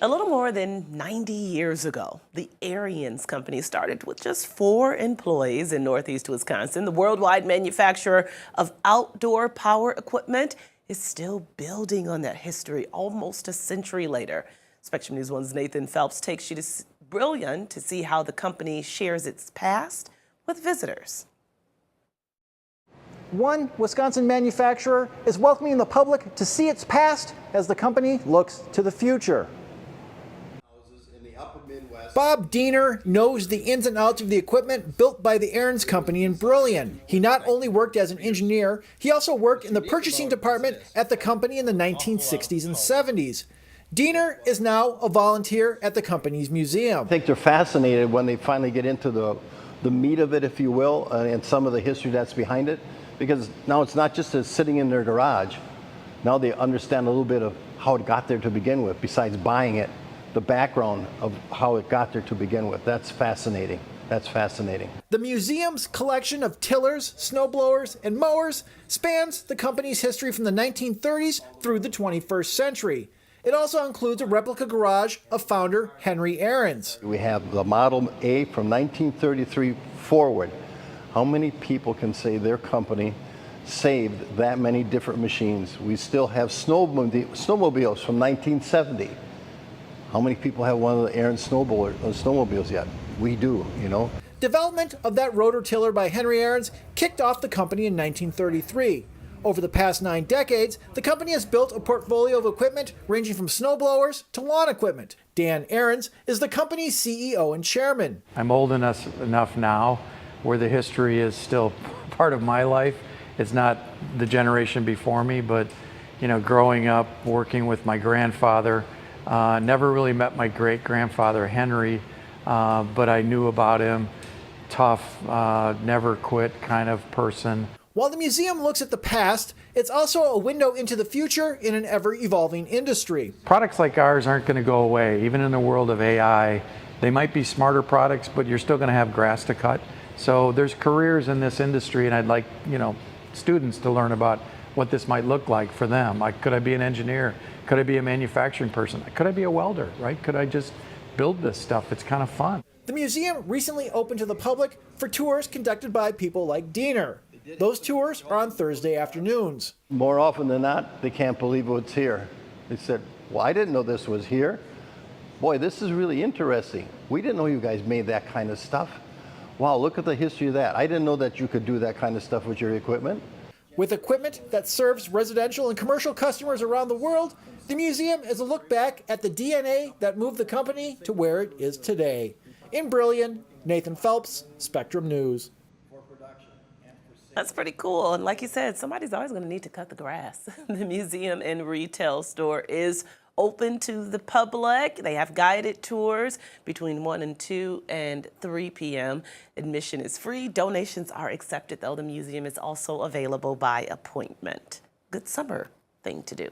A little more than 90 years ago, the Ariens Company started with just 4 employees in Northeast Wisconsin. The worldwide manufacturer of outdoor power equipment is still building on that history almost a century later. Spectrum News 1's Nathan Phelps takes you to Brillion to see how the company shares its past with visitors. One Wisconsin manufacturer is welcoming the public to see its past as the company looks to the future. Bob Diener knows the ins and outs of the equipment built by the Ariens Company in Brillion. He not only worked as an engineer, he also worked in the purchasing department at the company in the 1960s and 70s. Diener is now a volunteer at the company's museum. I think they're fascinated when they finally get into the meat of it, if you will, and some of the history that's behind it, because now it's not just sitting in their garage. Now they understand a little bit of how it got there to begin with, besides buying it. The background of how it got there to begin with. That's fascinating. That's fascinating. The museum's collection of tillers, snowblowers, and mowers spans the company's history from the 1930s through the 21st century. It also includes a replica garage of founder Henry Ariens. We have the Model A from 1933 forward. How many people can say their company saved that many different machines? We still have snowmobiles from 1970. How many people have one of the Ariens snowmobiles yet? We do, you know. Development of that rotor tiller by Henry Ariens kicked off the company in 1933. Over the past 9 decades, the company has built a portfolio of equipment ranging from snowblowers to lawn equipment. Dan Ariens is the company's CEO and chairman. I'm old enough now where the history is still part of my life. It's not the generation before me, but you know, growing up, working with my grandfather, never really met my great-grandfather Henry, but I knew about him. Tough, never quit kind of person. While the museum looks at the past, it's also a window into the future in an ever-evolving industry. Products like ours aren't going to go away. Even in the world of AI, they might be smarter products, but you're still going to have grass to cut. So there's careers in this industry, and I'd like, you know, students to learn about what this might look like for them. Like, could I be an engineer? Could I be a manufacturing person? Could I be a welder, right? Could I just build this stuff? It's kind of fun. The museum recently opened to the public for tours conducted by people like Diener. Those tours are on Thursday afternoons. More often than not, they can't believe what's here. They said, well, I didn't know this was here. Boy, this is really interesting. We didn't know you guys made that kind of stuff. Wow, look at the history of that. I didn't know that you could do that kind of stuff with your equipment. With equipment that serves residential and commercial customers around the world, the museum is a look back at the DNA that moved the company to where it is today. In Brillion, Nathan Phelps, Spectrum News. That's pretty cool. And like you said, somebody's always going to need to cut the grass. The museum and retail store is open to the public. They have guided tours between 1 and 2 and 3 p.m. Admission is free. Donations are accepted, though. The museum is also available by appointment. Good summer thing to do.